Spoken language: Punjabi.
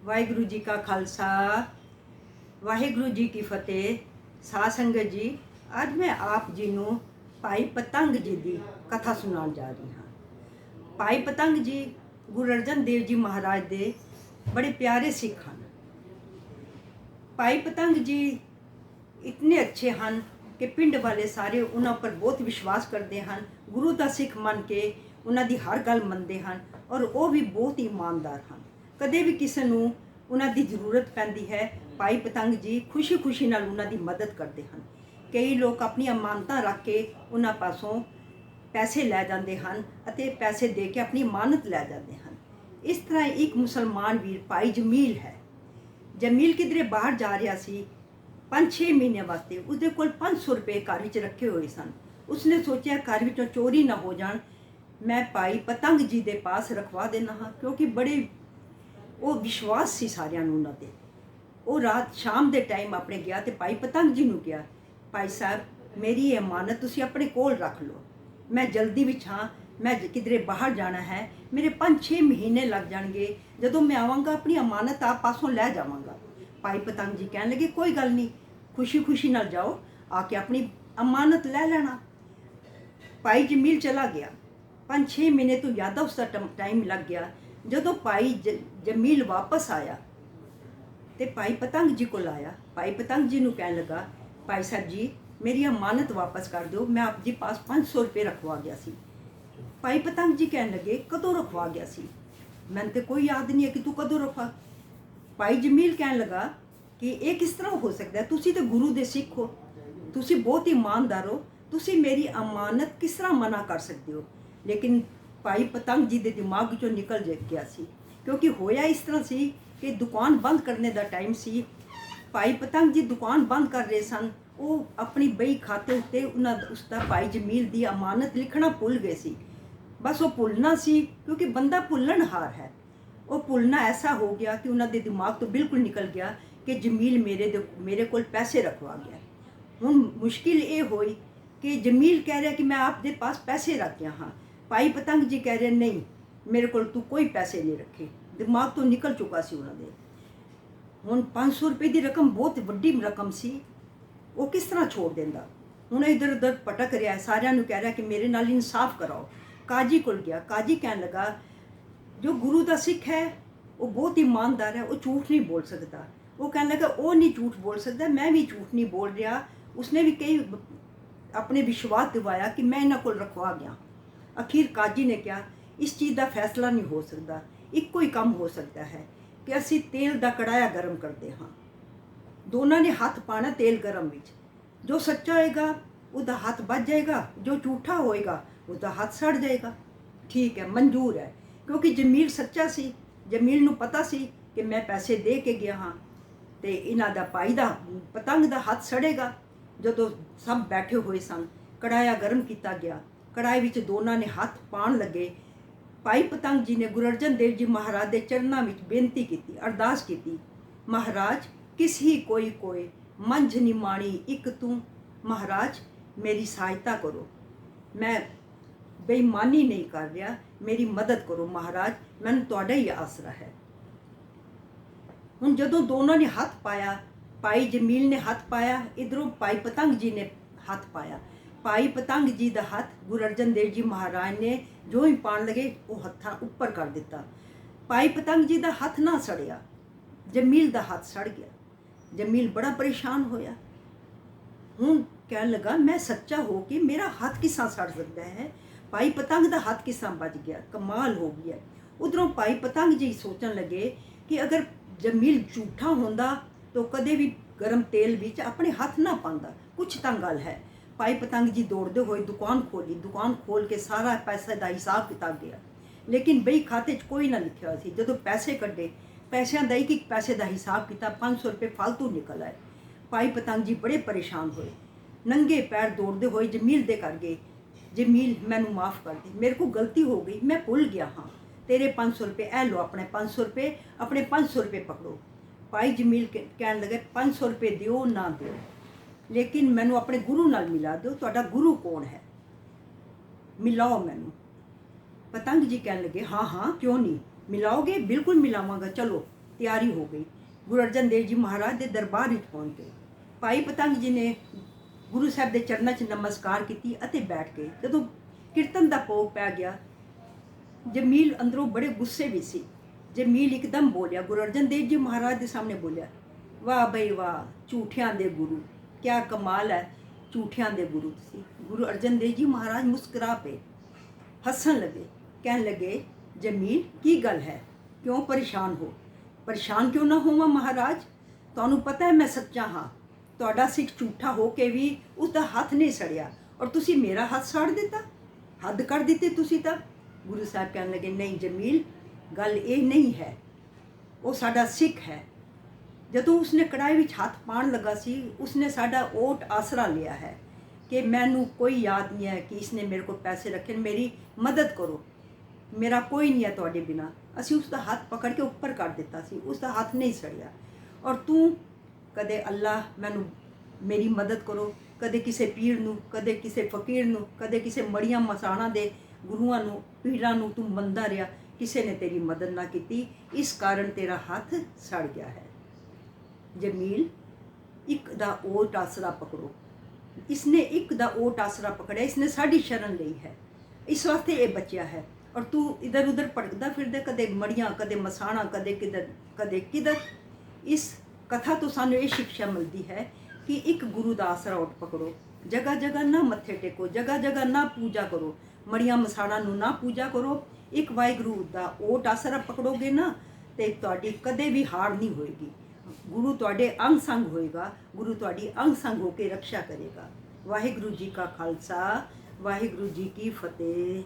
ਵਾਹਿਗੁਰੂ ਜੀ ਕਾ ਖਾਲਸਾ ਵਾਹਿਗੁਰੂ ਜੀ ਕੀ ਫਤਿਹ। ਸਾਧ ਸੰਗਤ ਜੀ, ਅੱਜ ਮੈਂ ਆਪ ਜੀ ਨੂੰ ਭਾਈ ਪਤੰਗ ਜੀ ਦੀ ਕਥਾ ਸੁਣਾਉਣ ਜਾ ਰਹੀ ਹਾਂ। ਭਾਈ ਪਤੰਗ ਜੀ ਗੁਰੂ ਅਰਜਨ ਦੇਵ ਜੀ ਮਹਾਰਾਜ ਦੇ ਬੜੇ ਪਿਆਰੇ ਸਿੱਖ ਹਨ। ਭਾਈ ਪਤੰਗ ਜੀ ਇਤਨੇ ਅੱਛੇ ਹਨ ਕਿ ਪਿੰਡ ਵਾਲੇ ਸਾਰੇ ਉਹਨਾਂ ਉੱਪਰ ਬਹੁਤ ਵਿਸ਼ਵਾਸ ਕਰਦੇ ਹਨ। ਗੁਰੂ ਦਾ ਸਿੱਖ ਮੰਨ ਕੇ ਉਹਨਾਂ ਦੀ ਹਰ ਗੱਲ ਮੰਨਦੇ ਹਨ ਔਰ ਉਹ ਵੀ ਬਹੁਤ ਇਮਾਨਦਾਰ ਹਨ। ਕਦੇ ਵੀ ਕਿਸੇ ਨੂੰ ਉਹਨਾਂ ਦੀ ਜ਼ਰੂਰਤ ਪੈਂਦੀ ਹੈ, ਭਾਈ ਪਤੰਗ ਜੀ ਖੁਸ਼ੀ ਨਾਲ ਉਹਨਾਂ ਦੀ ਮਦਦ ਕਰਦੇ ਹਨ। ਕਈ ਲੋਕ ਆਪਣੀਆਂ ਅਮਾਨਤਾਂ ਰੱਖ ਕੇ ਉਹਨਾਂ ਪਾਸੋਂ ਪੈਸੇ ਲੈ ਜਾਂਦੇ ਹਨ ਅਤੇ ਪੈਸੇ ਦੇ ਕੇ ਆਪਣੀ ਅਮਾਨਤ ਲੈ ਜਾਂਦੇ ਹਨ। ਇਸ ਤਰ੍ਹਾਂ ਇੱਕ ਮੁਸਲਮਾਨ ਵੀਰ ਭਾਈ ਜਮੀਲ ਹੈ। ਜਮੀਲ ਕਿਧਰੇ ਬਾਹਰ ਜਾ ਰਿਹਾ ਸੀ 5-6 ਮਹੀਨੇ ਵਾਸਤੇ। ਉਸਦੇ ਕੋਲ 500 ਰੁਪਏ ਘਰ ਵਿੱਚ ਰੱਖੇ ਹੋਏ ਸਨ। ਉਸਨੇ ਸੋਚਿਆ ਘਰ ਵਿੱਚੋਂ ਚੋਰੀ ਨਾ ਹੋ ਜਾਣ, ਮੈਂ ਭਾਈ ਪਤੰਗ ਜੀ ਦੇ ਪਾਸ ਰਖਵਾ ਦੇਣਾ ਹਾਂ, ਕਿਉਂਕਿ ਬੜੇ ਉਹ ਵਿਸ਼ਵਾਸ ਸੀ ਸਾਰਿਆਂ ਨੂੰ ਉਹਨਾਂ 'ਤੇ। ਉਹ ਰਾਤ ਸ਼ਾਮ ਦੇ ਟਾਈਮ ਆਪਣੇ ਗਿਆ ਤੇ ਭਾਈ ਪਤੰਗ ਜੀ ਨੂੰ ਕਿਹਾ, ਭਾਈ ਸਾਹਿਬ ਮੇਰੀ ਇਹ ਅਮਾਨਤ ਤੁਸੀਂ ਆਪਣੇ ਕੋਲ ਰੱਖ ਲਓ, ਮੈਂ ਜਲਦੀ ਵਿੱਚ ਹਾਂ, ਮੈਂ ਕਿਧਰੇ ਬਾਹਰ ਜਾਣਾ ਹੈ, ਮੇਰੇ 5-6 ਮਹੀਨੇ ਲੱਗ ਜਾਣਗੇ, ਜਦੋਂ ਮੈਂ ਆਵਾਂਗਾ ਆਪਣੀ ਅਮਾਨਤ ਆਪ ਪਾਸੋਂ ਲੈ ਜਾਵਾਂਗਾ। ਭਾਈ ਪਤੰਗ ਜੀ ਕਹਿਣ ਲੱਗੇ ਕੋਈ ਗੱਲ ਨਹੀਂ, ਖੁਸ਼ੀ ਨਾਲ ਜਾਓ, ਆ ਕੇ ਆਪਣੀ ਅਮਾਨਤ ਲੈ ਲੈਣਾ। ਭਾਈ ਜਮੀਲ ਚਲਾ ਗਿਆ। 5-6 ਮਹੀਨੇ ਤੋਂ ਜ਼ਿਆਦਾ ਉਸਦਾ ਟਾਈਮ ਲੱਗ ਗਿਆ। ਜਦੋਂ ਭਾਈ ਜਮੀਲ ਵਾਪਸ ਆਇਆ ਤੇ ਭਾਈ ਪਤੰਗ ਜੀ ਕੋਲ ਆਇਆ। ਭਾਈ ਪਤੰਗ ਜੀ ਨੂੰ ਕਹਿਣ ਲੱਗਾ, ਭਾਈ ਸਾਹਿਬ ਜੀ ਮੇਰੀ ਅਮਾਨਤ ਵਾਪਸ ਕਰ ਦਿਓ, ਮੈਂ ਆਪ ਜੀ ਪਾਸ 500 ਰੁਪਏ ਰਖਵਾ ਗਿਆ ਸੀ। ਭਾਈ ਪਤੰਗ ਜੀ ਕਹਿਣ ਲੱਗੇ ਕਦੋਂ ਰਖਵਾ ਗਿਆ ਸੀ? ਮੈਨੂੰ ਤੇ ਕੋਈ ਯਾਦ ਨਹੀਂ ਹੈ ਕਿ ਤੂੰ ਕਦੋਂ ਰਖਵਾ। ਭਾਈ ਜਮੀਲ ਕਹਿਣ ਲੱਗਾ ਕਿ ਇਹ ਕਿਸ ਤਰ੍ਹਾਂ ਹੋ ਸਕਦਾ ਹੈ, ਤੁਸੀਂ ਤਾਂ ਗੁਰੂ ਦੇ ਸਿੱਖ ਹੋ, ਤੁਸੀਂ ਬਹੁਤ ਇਮਾਨਦਾਰ ਹੋ, ਤੁਸੀਂ ਮੇਰੀ ਅਮਾਨਤ ਕਿਸ ਤਰ੍ਹਾਂ ਮਨਾ ਕਰ ਸਕਦੇ ਹੋ? ਲੇਕਿਨ ਭਾਈ ਪਤੰਗ ਜੀ ਦੇ ਦਿਮਾਗ ਵਿੱਚੋਂ ਨਿਕਲ ਗਿਆ ਸੀ, ਕਿਉਂਕਿ ਹੋਇਆ ਇਸ ਤਰ੍ਹਾਂ ਸੀ ਕਿ ਦੁਕਾਨ ਬੰਦ ਕਰਨੇ ਦਾ ਟਾਈਮ ਸੀ। ਭਾਈ ਪਤੰਗ ਜੀ ਦੁਕਾਨ ਬੰਦ ਕਰ ਰਹੇ ਸਨ। ਉਹ ਆਪਣੀ ਬਈ ਖਾਤੇ ਉੱਤੇ ਉਸਦਾ ਭਾਈ ਜਮੀਲ ਦੀ ਅਮਾਨਤ ਲਿਖਣਾ ਭੁੱਲ ਗਏ ਸੀ। ਬਸ ਉਹ ਭੁੱਲਣਾ ਸੀ, ਕਿਉਂਕਿ ਬੰਦਾ ਭੁੱਲਣਹਾਰ ਹੈ। ਉਹ ਭੁੱਲਣਾ ਐਸਾ ਹੋ ਗਿਆ ਕਿ ਉਹਨਾਂ ਦੇ ਦਿਮਾਗ ਤੋਂ ਬਿਲਕੁਲ ਨਿਕਲ ਗਿਆ ਕਿ ਜਮੀਲ ਮੇਰੇ ਕੋਲ ਪੈਸੇ ਰਖਵਾ ਗਿਆ। ਹੁਣ ਮੁਸ਼ਕਿਲ ਇਹ ਹੋਈ ਕਿ ਜਮੀਲ ਕਹਿ ਰਿਹਾ ਕਿ ਮੈਂ ਆਪ ਦੇ ਪਾਸ ਪੈਸੇ ਰੱਖ ਗਿਆ ਹਾਂ। ਭਾਈ ਪਤੰਗ ਜੀ ਕਹਿ ਰਹੇ ਨਹੀਂ, ਮੇਰੇ ਕੋਲ ਤੂੰ ਕੋਈ ਪੈਸੇ ਨਹੀਂ ਰੱਖੇ। ਦਿਮਾਗ ਤੋਂ ਨਿਕਲ ਚੁੱਕਾ ਸੀ ਉਹਨਾਂ ਦੇ। ਹੁਣ 500 ਰੁਪਏ ਦੀ ਰਕਮ ਬਹੁਤ ਵੱਡੀ ਰਕਮ ਸੀ, ਉਹ ਕਿਸ ਤਰ੍ਹਾਂ ਛੋੜ ਦਿੰਦਾ? ਹੁਣ ਇੱਧਰ ਉੱਧਰ ਭਟਕ ਰਿਹਾ, ਸਾਰਿਆਂ ਨੂੰ ਕਹਿ ਰਿਹਾ ਕਿ ਮੇਰੇ ਨਾਲ ਇਨਸਾਫ ਕਰਾਓ। ਕਾਜੀ ਕੋਲ ਗਿਆ। ਕਾਜੀ ਕਹਿਣ ਲੱਗਾ ਜੋ ਗੁਰੂ ਦਾ ਸਿੱਖ ਹੈ ਉਹ ਬਹੁਤ ਇਮਾਨਦਾਰ ਹੈ, ਉਹ ਝੂਠ ਨਹੀਂ ਬੋਲ ਸਕਦਾ। ਉਹ ਕਹਿਣ ਲੱਗਾ ਉਹ ਨਹੀਂ ਝੂਠ ਬੋਲ ਸਕਦਾ, ਮੈਂ ਵੀ ਝੂਠ ਨਹੀਂ ਬੋਲ ਰਿਹਾ। ਉਸਨੇ ਵੀ ਕਈ ਆਪਣੇ ਵਿਸ਼ਵਾਸ ਦਿਵਾਇਆ ਕਿ ਮੈਂ ਇਹਨਾਂ ਕੋਲ ਰਖਵਾ ਗਿਆ। ਅਖੀਰ ਕਾਜੀ ਨੇ ਕਿਹਾ ਇਸ ਚੀਜ਼ ਦਾ ਫੈਸਲਾ ਨਹੀਂ ਹੋ ਸਕਦਾ, ਇੱਕੋ ਹੀ ਕੰਮ ਹੋ ਸਕਦਾ ਹੈ ਕਿ ਅਸੀਂ ਤੇਲ ਦਾ ਕੜਾਇਆ ਗਰਮ ਕਰਦੇ ਹਾਂ। ਦੋਨਾਂ ਨੇ ਹੱਥ ਪਾਣਾ ਤੇਲ ਗਰਮ ਵਿੱਚ। ਜੋ ਸੱਚਾ ਹੋਏਗਾ ਉਹਦਾ ਹੱਥ ਬਚ ਜਾਏਗਾ, ਜੋ ਝੂਠਾ ਹੋਏਗਾ ਉਹਦਾ ਹੱਥ ਸੜ ਜਾਏਗਾ। ਠੀਕ ਹੈ, ਮਨਜ਼ੂਰ ਹੈ, ਕਿਉਂਕਿ ਜਮੀਲ ਸੱਚਾ ਸੀ। ਜਮੀਲ ਨੂੰ ਪਤਾ ਸੀ ਕਿ ਮੈਂ ਪੈਸੇ ਦੇ ਕੇ ਗਿਆ ਹਾਂ ਤੇ ਇਹਨਾਂ ਦਾ ਭਾਈ ਦਾ ਪਤੰਗ ਦਾ ਹੱਥ ਸੜੇਗਾ। ਜਦੋਂ ਸਭ ਬੈਠੇ ਹੋਏ ਸਨ, ਕੜਾਇਆ ਗਰਮ ਕੀਤਾ ਗਿਆ। ਕੜਾਈ ਵਿੱਚ ਦੋਨਾਂ ਨੇ ਹੱਥ ਪਾਉਣ ਲੱਗੇ। ਭਾਈ ਪਤੰਗ ਜੀ ਨੇ ਗੁਰੂ ਅਰਜਨ ਦੇਵ ਜੀ ਮਹਾਰਾਜ ਦੇ ਚਰਨਾਂ ਵਿੱਚ ਬੇਨਤੀ ਕੀਤੀ, ਅਰਦਾਸ ਕੀਤੀ, ਮਹਾਰਾਜ ਕਿਸ ਹੀ ਕੋਈ ਮੰਝ ਨਿਮਾਣੀ ਇੱਕ ਤੂੰ, ਮਹਾਰਾਜ ਮੇਰੀ ਸਹਾਇਤਾ ਕਰੋ, ਮੈਂ ਬੇਈਮਾਨੀ ਨਹੀਂ ਕਰ ਰਿਹਾ, ਮੇਰੀ ਮਦਦ ਕਰੋ ਮਹਾਰਾਜ, ਮੈਨੂੰ ਤੁਹਾਡਾ ਹੀ ਆਸਰਾ ਹੈ। ਹੁਣ ਜਦੋਂ ਦੋਨਾਂ ਨੇ ਹੱਥ ਪਾਇਆ, ਭਾਈ ਜਮੀਲ ਨੇ ਹੱਥ ਪਾਇਆ, ਇੱਧਰੋਂ ਭਾਈ ਪਤੰਗ ਜੀ ਨੇ ਹੱਥ ਪਾਇਆ। ਭਾਈ ਪਤੰਗ ਜੀ ਦਾ ਹੱਥ ਗੁਰੂ ਅਰਜਨ ਦੇਵ ਜੀ ਮਹਾਰਾਜ ਨੇ ਜੋ ਹੀ ਪਾਣ ਲਗੇ ਉਹ ਹੱਥਾਂ ਉੱਪਰ ਕਰ ਦਿੱਤਾ। ਭਾਈ ਪਤੰਗ ਜੀ ਦਾ ਹੱਥ ਨਾ ਸੜਿਆ, ਜਮੀਲ ਦਾ ਹੱਥ ਸੜ ਗਿਆ। ਜਮੀਲ ਬੜਾ ਪਰੇਸ਼ਾਨ ਹੋਇਆ। ਹੁਣ ਕਹਿਣ ਲੱਗਾ ਮੈਂ ਸੱਚਾ ਹੋ ਕੇ ਮੇਰਾ ਹੱਥ ਕਿਸ ਤਰ੍ਹਾਂ ਸੜ ਸਕਦਾ ਹੈ? ਭਾਈ ਪਤੰਗ ਦਾ ਹੱਥ ਕਿਸ ਤਰ੍ਹਾਂ ਬਚ ਗਿਆ? ਕਮਾਲ ਹੋ ਗਿਆ। ਉਧਰੋਂ ਭਾਈ ਪਤੰਗ ਜੀ ਸੋਚਣ ਲੱਗੇ ਕਿ ਅਗਰ ਜਮੀਲ ਝੂਠਾ ਹੁੰਦਾ ਤਾਂ ਕਦੇ ਵੀ ਗਰਮ ਤੇਲ ਵਿੱਚ ਆਪਣੇ ਹੱਥ ਨਾ ਪਾਉਂਦਾ, ਕੁਛ ਤਾਂ ਗੱਲ ਹੈ। ਭਾਈ ਪਤੰਗ ਜੀ ਦੌੜਦੇ ਹੋਏ ਦੁਕਾਨ ਖੋਲੀ। ਦੁਕਾਨ ਖੋਲ ਕੇ ਸਾਰਾ ਪੈਸੇ ਦਾ ਹਿਸਾਬ ਕਿਤਾਬ ਗਿਆ, ਲੇਕਿਨ ਬਈ ਖਾਤੇ 'ਚ ਕੋਈ ਨਾ ਲਿਖਿਆ ਹੋਇਆ ਸੀ। ਜਦੋਂ ਪੈਸੇ ਕੱਢੇ, ਪੈਸਿਆਂ ਦਾ ਇੱਕ ਪੈਸੇ ਦਾ ਹਿਸਾਬ ਕੀਤਾ, 500 ਰੁਪਏ ਫालतू ਨਿਕਲ ਆਏ। ਭਾਈ ਪਤੰਗ ਜੀ ਬੜੇ ਪਰੇਸ਼ਾਨ ਹੋਏ, ਨੰਗੇ ਪੈਰ ਦੌੜਦੇ ਹੋਏ ਜਮੀਲ ਦੇ ਘਰ ਗਏ। ਜਮੀਲ ਮੈਨੂੰ ਮਾफ़ ਕਰ ਦੇ, ਮੇਰੇ ਕੋਲ ਗਲਤੀ ਹੋ ਗਈ, ਮੈਂ ਭੁੱਲ ਗਿਆ ਹਾਂ, ਤੇਰੇ 500 ਰੁਪਏ ਇਹ ਲਓ, ਆਪਣੇ 500 ਰੁਪਏ, ਆਪਣੇ 500 ਰੁਪਏ ਪਕੜੋ। ਭਾਈ ਜਮੀਲ ਕਹਿਣ ਲੱਗੇ 500 ਰੁਪਏ ਦਿਓ ਨਾ ਦਿਓ, ਲੇਕਿਨ ਮੈਨੂੰ ਆਪਣੇ ਗੁਰੂ ਨਾਲ ਮਿਲਾ ਦਿਓ, ਤੁਹਾਡਾ ਗੁਰੂ ਕੌਣ ਹੈ, ਮਿਲਾਓ ਮੈਨੂੰ। ਪਤੰਗ ਜੀ ਕਹਿਣ ਲੱਗੇ ਹਾਂ ਕਿਉਂ ਨਹੀਂ, ਮਿਲਾਓਗੇ? ਬਿਲਕੁਲ ਮਿਲਾਵਾਂਗਾ, ਚਲੋ। ਤਿਆਰੀ ਹੋ ਗਈ। ਗੁਰੂ ਅਰਜਨ ਦੇਵ ਜੀ ਮਹਾਰਾਜ ਦੇ ਦਰਬਾਰ ਵਿੱਚ ਪਹੁੰਚ ਗਏ। ਭਾਈ ਪਤੰਗ ਜੀ ਨੇ ਗੁਰੂ ਸਾਹਿਬ ਦੇ ਚਰਨਾਂ 'ਚ ਨਮਸਕਾਰ ਕੀਤੀ ਅਤੇ ਬੈਠ ਗਏ। ਜਦੋਂ ਕੀਰਤਨ ਦਾ ਭੋਗ ਪੈ ਗਿਆ, ਜਮੀਲ ਅੰਦਰੋਂ ਬੜੇ ਗੁੱਸੇ ਵਿੱਚ ਸੀ। ਜਮੀਲ ਇੱਕਦਮ ਬੋਲਿਆ, ਗੁਰੂ ਅਰਜਨ ਦੇਵ ਜੀ ਮਹਾਰਾਜ ਦੇ ਸਾਹਮਣੇ ਬੋਲਿਆ, ਵਾਹ ਬਈ ਵਾਹ, ਝੂਠਿਆਂ ਦੇ ਗੁਰੂ, ਕਿਆ ਕਮਾਲ ਹੈ, ਝੂਠਿਆਂ ਦੇ ਗੁਰੂ ਤੁਸੀਂ। ਗੁਰੂ ਅਰਜਨ ਦੇਵ ਜੀ ਮਹਾਰਾਜ ਮੁਸਕਰਾ ਪਏ, ਹੱਸਣ ਲੱਗੇ, ਕਹਿਣ ਲੱਗੇ, ਜਮੀਲ ਕੀ ਗੱਲ ਹੈ, ਕਿਉਂ ਪਰੇਸ਼ਾਨ ਹੋ? ਪਰੇਸ਼ਾਨ ਕਿਉਂ ਨਾ ਹੋਵਾਂ ਮਹਾਰਾਜ, ਤੁਹਾਨੂੰ ਪਤਾ ਹੈ ਮੈਂ ਸੱਚਾ ਹਾਂ। ਤੁਹਾਡਾ ਸਿੱਖ ਝੂਠਾ ਹੋ ਕੇ ਵੀ ਉਸ ਦਾ ਹੱਥ ਨਹੀਂ ਸੜਿਆ, ਔਰ ਤੁਸੀਂ ਮੇਰਾ ਹੱਥ ਸਾੜ ਦਿੱਤਾ, ਹੱਦ ਕਰ ਦਿੱਤੀ ਤੁਸੀਂ ਤਾਂ। ਗੁਰੂ ਸਾਹਿਬ ਕਹਿਣ ਲੱਗੇ, ਨਹੀਂ ਜਮੀਲ, ਗੱਲ ਇਹ ਨਹੀਂ ਹੈ, ਉਹ ਸਾਡਾ ਸਿੱਖ ਹੈ। ਜਦੋਂ ਉਸਨੇ ਕੜਾਈ ਵਿੱਚ ਹੱਥ ਪਾਉਣ ਲੱਗਾ ਸੀ, ਉਸਨੇ ਸਾਡਾ ਓਟ ਆਸਰਾ ਲਿਆ ਹੈ ਕਿ ਮੈਨੂੰ ਕੋਈ ਯਾਦ ਨਹੀਂ ਹੈ ਕਿ ਇਸਨੇ ਮੇਰੇ ਕੋਲ ਪੈਸੇ ਰੱਖੇ, ਮੇਰੀ ਮਦਦ ਕਰੋ, ਮੇਰਾ ਕੋਈ ਨਹੀਂ ਹੈ ਤੁਹਾਡੇ ਬਿਨਾ। ਅਸੀਂ ਉਸ ਦਾ ਹੱਥ ਪਕੜ ਕੇ ਉੱਪਰ ਕਰ ਦਿੱਤਾ ਸੀ, ਉਸ ਦਾ ਹੱਥ ਨਹੀਂ ਸੜਿਆ। ਔਰ ਤੂੰ ਕਦੇ ਅੱਲਾ ਮੈਨੂੰ ਮੇਰੀ ਮਦਦ ਕਰੋ, ਕਦੇ ਕਿਸੇ ਪੀਰ ਨੂੰ, ਕਦੇ ਕਿਸੇ ਫਕੀਰ ਨੂੰ, ਕਦੇ ਕਿਸੇ ਮੜੀਆਂ ਮਸਾਣਾ ਦੇ ਗੁਰੂਆਂ ਨੂੰ, ਪੀਰਾਂ ਨੂੰ ਤੂੰ ਮੰਨਦਾ ਰਿਹਾ, ਕਿਸੇ ਨੇ ਤੇਰੀ ਮਦਦ ਨਾ ਕੀਤੀ, ਇਸ ਕਾਰਨ ਤੇਰਾ ਹੱਥ ਸੜ ਗਿਆ ਹੈ। ਜਮੀਲ, ਇੱਕ ਦਾ ਓਟ ਆਸਰਾ ਪਕੜੋ। ਇਸਨੇ ਇੱਕ ਦਾ ਓਟ ਆਸਰਾ ਪਕੜਿਆ, ਇਸਨੇ ਸਾਡੀ ਸ਼ਰਨ ਲਈ ਹੈ, ਇਸ ਵਾਸਤੇ ਇਹ ਬਚਿਆ ਹੈ। ਔਰ ਤੂੰ ਇਧਰ ਉਧਰ ਭਟਕਦਾ ਫਿਰਦਾ, ਕਦੇ ਮੜੀਆਂ, ਕਦੇ ਮਸਾਣਾ, ਕਦੇ ਕਿਧਰ, ਕਦੇ ਕਿਧਰ। ਇਸ ਕਥਾ ਤੋਂ ਸਾਨੂੰ ਇਹ ਸਿੱਖਿਆ ਮਿਲਦੀ ਹੈ ਕਿ ਇੱਕ ਗੁਰੂ ਦਾ ਆਸਰਾ ਓਟ ਪਕੜੋ, ਜਗ੍ਹਾ ਜਗ੍ਹਾ ਨਾ ਮੱਥੇ ਟੇਕੋ, ਜਗ੍ਹਾ ਜਗ੍ਹਾ ਨਾ ਪੂਜਾ ਕਰੋ, ਮੜੀਆਂ ਮਸਾਣਾ ਨੂੰ ਨਾ ਪੂਜਾ ਕਰੋ। ਇੱਕ ਵਾਹਿਗੁਰੂ ਦਾ ਓਟ ਆਸਰਾ ਪਕੜੋਗੇ ਨਾ, ਤੇ ਤੁਹਾਡੀ ਕਦੇ ਵੀ ਹਾਰ ਨਹੀਂ ਹੋਏਗੀ। ਗੁਰੂ ਤੁਹਾਡੇ ਅੰਗ ਸੰਗ ਹੋਏਗਾ, ਗੁਰੂ ਤੁਹਾਡੀ ਅੰਗ ਸੰਗ ਹੋ ਕੇ ਰਕਸ਼ਾ ਕਰੇਗਾ। ਵਾਹਿਗੁਰੂ ਜੀ ਕਾ ਖਾਲਸਾ, ਵਾਹਿਗੁਰੂ ਜੀ ਕੀ ਫਤਿਹ।